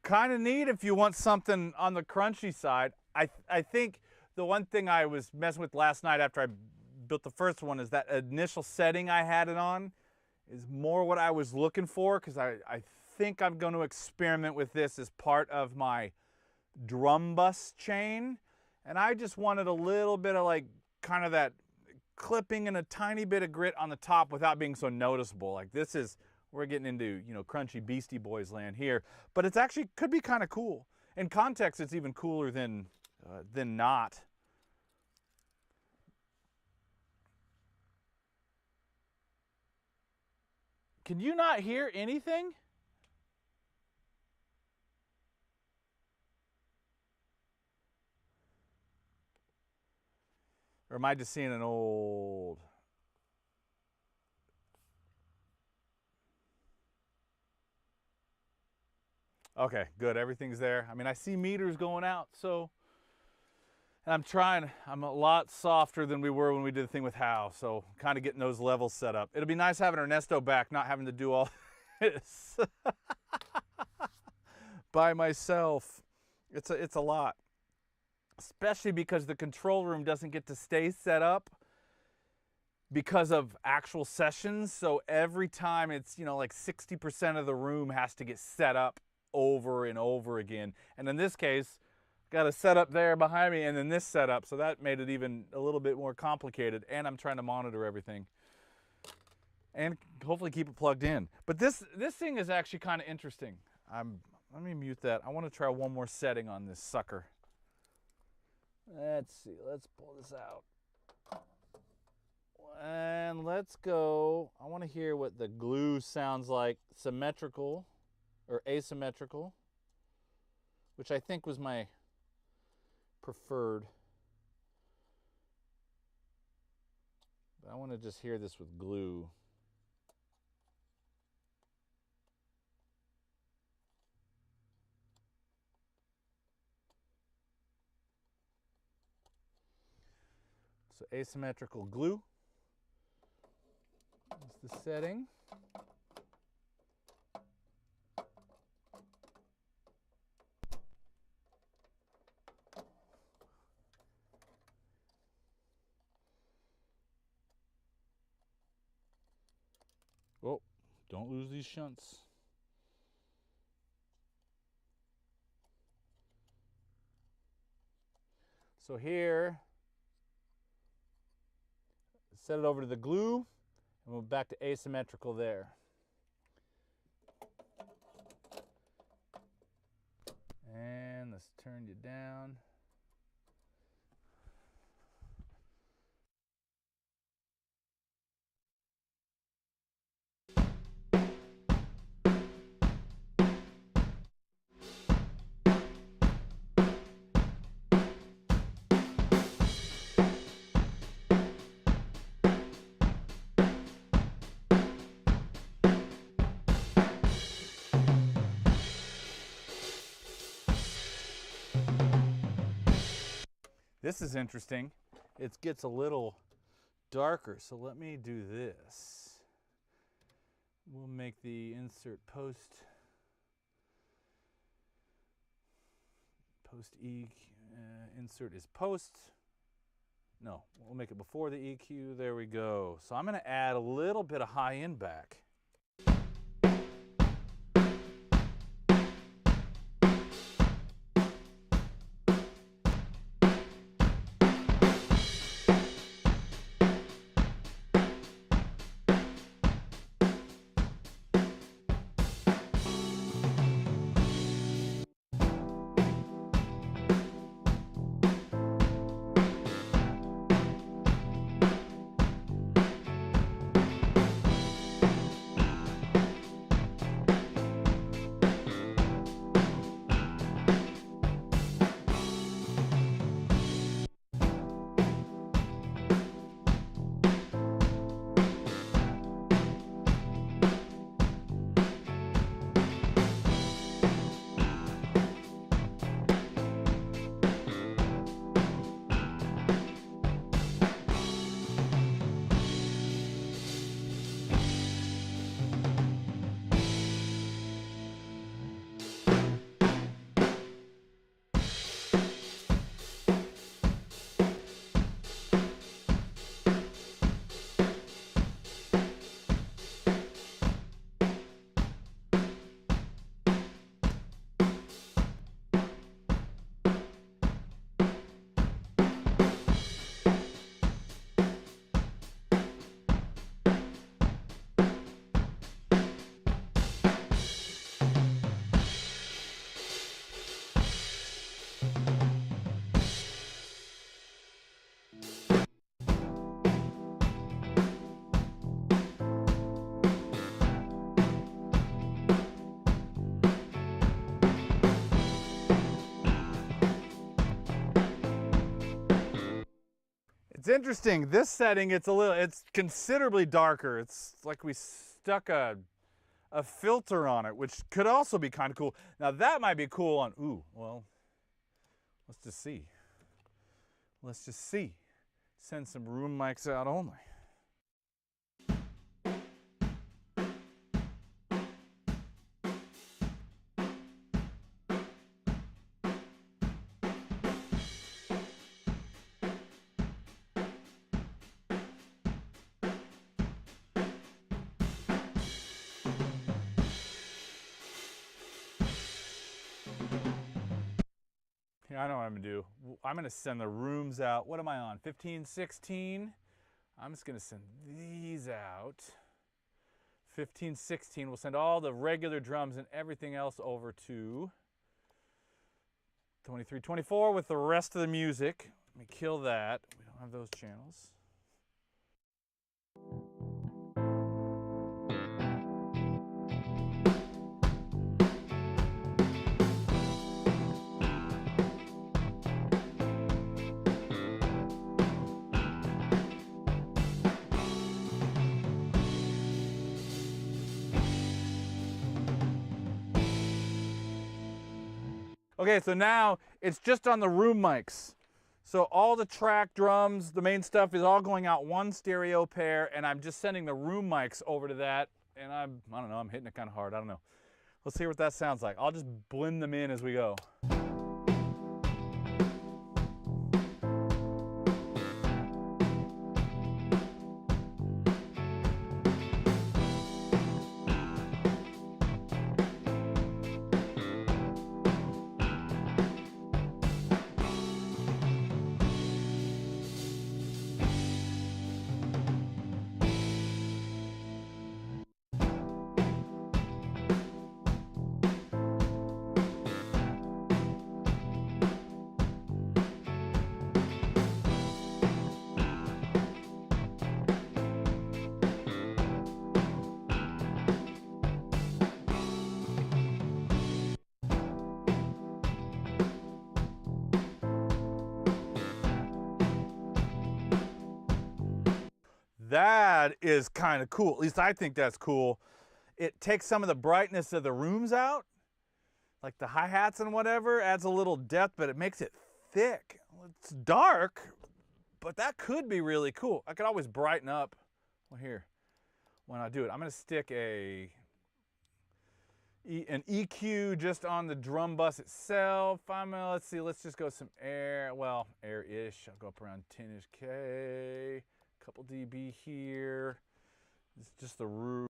Kind of neat if you want something on the crunchy side. I think the one thing I was messing with last night after I built the first one is that initial setting I had it on is more what I was looking for, because I think I'm going to experiment with this as part of my drum bus chain. And I just wanted a little bit of like kind of that clipping and a tiny bit of grit on the top without being so noticeable. Like this is, we're getting into, you know, crunchy Beastie Boys land here, but it's actually could be kind of cool. In context, it's even cooler than not. Can you not hear anything? Or am I just seeing an old... Okay, good. Everything's there. I mean, I see meters going out, so... And I'm a lot softer than we were when we did the thing with How, so kind of getting those levels set up. It'll be nice having Ernesto back, not having to do all this by myself. It's a lot. Especially because the control room doesn't get to stay set up because of actual sessions. So every time it's, like 60% of the room has to get set up over and over again. And in this case, got a setup there behind me and then this setup. So that made it even a little bit more complicated. And I'm trying to monitor everything and hopefully keep it plugged in. But this thing is actually kind of interesting. Let me mute that. I want to try one more setting on this sucker. Let's see, let's pull this out. And let's go, I want to hear what the glue sounds like, symmetrical or asymmetrical, which I think was my preferred. But I want to just hear this with glue. So asymmetrical glue is the setting. Oh, don't lose these shunts. So here, set it over to the glue, and we'll back to asymmetrical there. And let's turn you down. This is interesting. It gets a little darker, so let me do this. We'll make the insert post insert is post. No, we'll make it before the EQ. There we go. So I'm going to add a little bit of high end back. It's interesting. This setting, it's considerably darker. It's like we stuck a filter on it, which could also be kind of cool. Now that might be cool on, ooh, well, let's just see. Let's just see. Send some room mics out only. Here, I know what I'm gonna do. I'm gonna send the rooms out. What am I on? 15, 16? I'm just gonna send these out. 15, 16. We'll send all the regular drums and everything else over to 23, 24 with the rest of the music. Let me kill that. We don't have those channels. Okay, so now it's just on the room mics. So all the track drums, the main stuff is all going out one stereo pair, and I'm just sending the room mics over to that, and I don't know, I'm hitting it kind of hard, I don't know. Let's hear what that sounds like. I'll just blend them in as we go. That is kind of cool. At least I think that's cool. It takes some of the brightness of the rooms out, like the hi-hats and whatever, adds a little depth, but it makes it thick. It's dark, but that could be really cool. I could always brighten up. Well, here, when I do it, I'm gonna stick an EQ just on the drum bus itself. Let's see, let's just go some air, well, air-ish. I'll go up around 10-ish K. Couple dB here. It's just the root.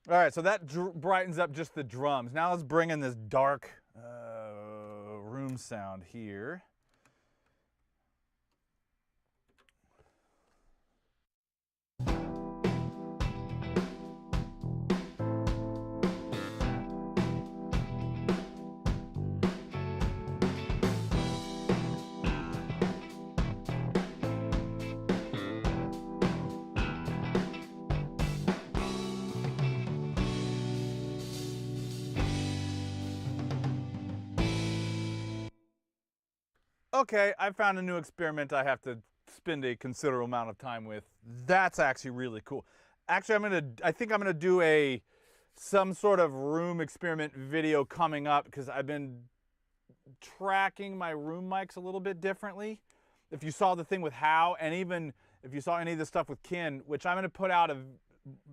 All right, so that brightens up just the drums. Now let's bring in this dark room sound here. Okay, I found a new experiment I have to spend a considerable amount of time with. That's actually really cool. Actually, I think I'm gonna do some sort of room experiment video coming up, because I've been tracking my room mics a little bit differently. If you saw the thing with How, and even if you saw any of the stuff with Ken, which I'm gonna put out a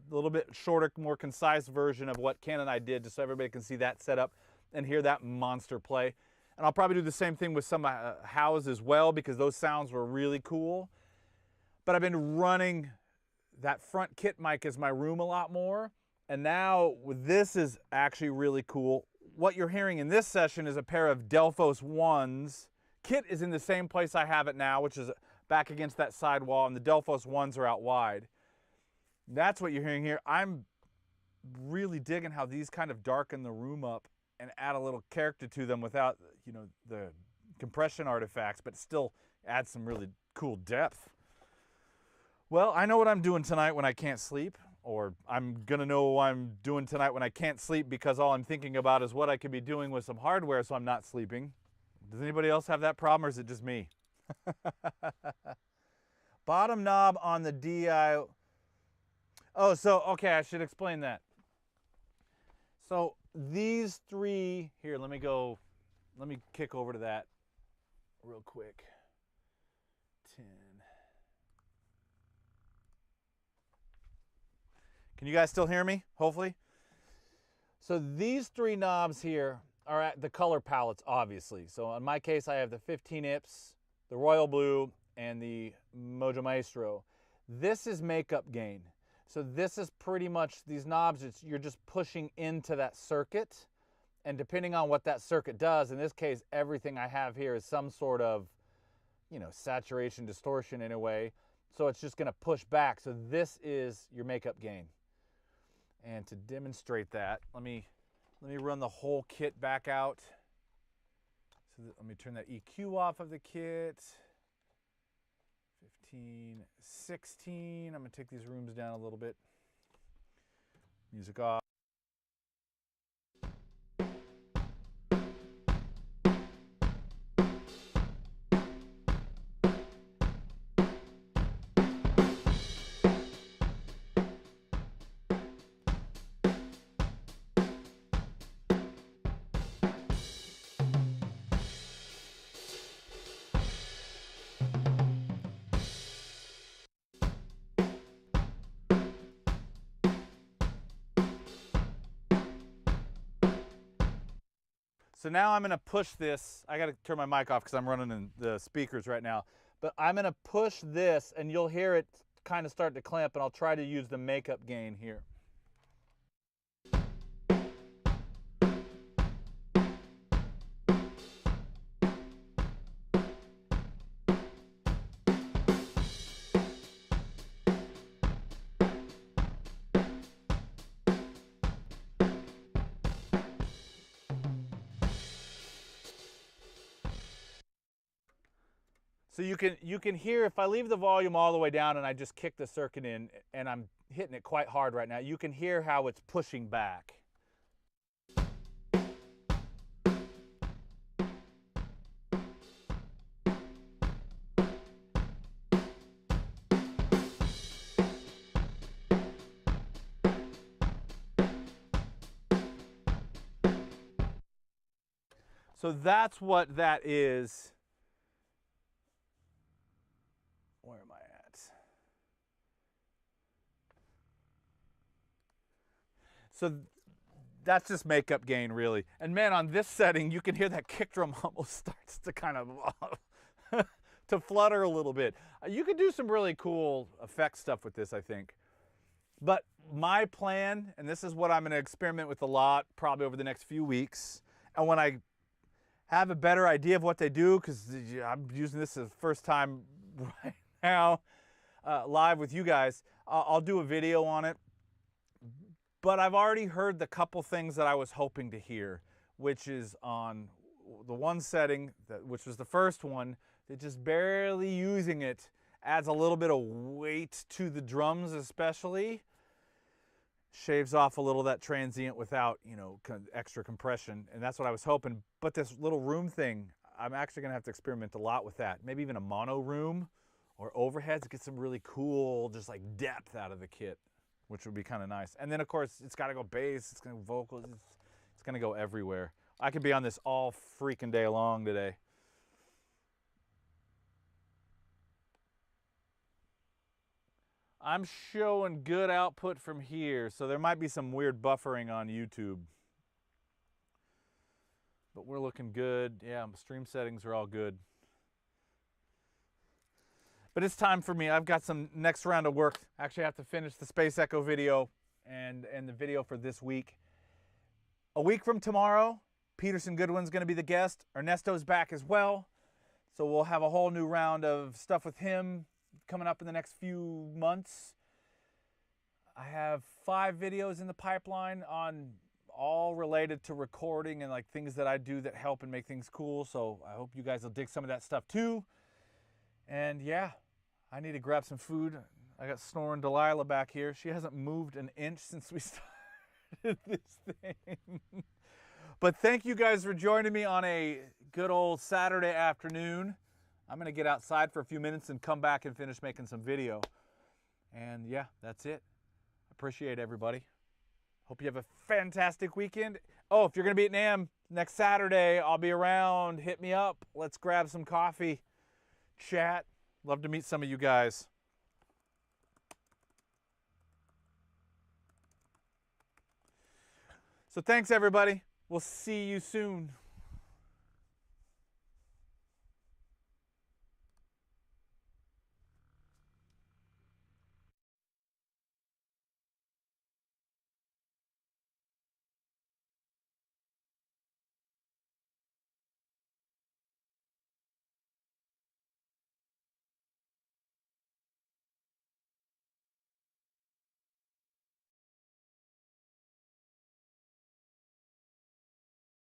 little bit shorter, more concise version of what Ken and I did, just so everybody can see that setup and hear that monster play. And I'll probably do the same thing with some Hows as well, because those sounds were really cool. But I've been running that front kit mic as my room a lot more. And now this is actually really cool. What you're hearing in this session is a pair of Delphos 1s. Kit is in the same place I have it now, which is back against that side wall, and the Delphos 1s are out wide. That's what you're hearing here. I'm really digging how these kind of darken the room up and add a little character to them without, you know, the compression artifacts, but still add some really cool depth. Well, I know what I'm doing tonight when I can't sleep, or I'm gonna know what I'm doing tonight when I can't sleep because all I'm thinking about is what I could be doing with some hardware so I'm not sleeping. Does anybody else have that problem, or is it just me? Bottom knob on the DI. Oh, so, okay, I should explain that. So these three, here, let me kick over to that real quick. 10. Can you guys still hear me, hopefully? So these three knobs here are at the color palettes, obviously. So in my case, I have the 15 IPS, the Royal Blue, and the Mojo Maestro. This is makeup gain. So this is pretty much, these knobs, you're just pushing into that circuit. And depending on what that circuit does, in this case, everything I have here is some sort of, you know, saturation, distortion in a way. So it's just gonna push back. So this is your makeup gain. And to demonstrate that, let me run the whole kit back out. So let me turn that EQ off of the kit. 15, 16. I'm gonna take these rooms down a little bit. Music off. So now I'm gonna push this. I gotta turn my mic off because I'm running in the speakers right now. But I'm gonna push this and you'll hear it kind of start to clamp, and I'll try to use the makeup gain here. So you can hear, if I leave the volume all the way down and I just kick the circuit in, and I'm hitting it quite hard right now, you can hear how it's pushing back. So that's what that is. Where am I at? So that's just makeup gain, really. And man, on this setting, you can hear that kick drum almost starts to kind of to flutter a little bit. You could do some really cool effect stuff with this, I think. But my plan, and this is what I'm going to experiment with a lot, probably over the next few weeks, and when I have a better idea of what they do, because I'm using this as the first time right now live with you guys, I'll do a video on it. But I've already heard the couple things that I was hoping to hear, which is on the one setting, which was the first one, that just barely using it adds a little bit of weight to the drums especially. Shaves off a little of that transient without, you know, extra compression, and that's what I was hoping. But this little room thing, I'm actually gonna have to experiment a lot with that. Maybe even a mono room or overheads to get some really cool, just like depth out of the kit, which would be kind of nice. And then of course, it's gotta go bass, it's gonna go vocals, it's gonna go everywhere. I could be on this all freaking day long today. I'm showing good output from here, so there might be some weird buffering on YouTube. But we're looking good. Yeah, stream settings are all good. But it's time for me. I've got some next round of work. Actually, I have to finish the Space Echo video and the video for this week. A week from tomorrow, Peterson Goodwin's going to be the guest. Ernesto's back as well. So we'll have a whole new round of stuff with him coming up in the next few months. I have 5 videos in the pipeline on all related to recording and like things that I do that help and make things cool. So I hope you guys will dig some of that stuff too. And yeah, I need to grab some food. I got snoring Delilah back here. She hasn't moved an inch since we started this thing. But thank you guys for joining me on a good old Saturday afternoon. I'm gonna get outside for a few minutes and come back and finish making some video. And yeah, that's it. Appreciate everybody. Hope you have a fantastic weekend. Oh, if you're gonna be at NAMM next Saturday, I'll be around. Hit me up. Let's grab some coffee, chat. Love to meet some of you guys. So thanks everybody. We'll see you soon.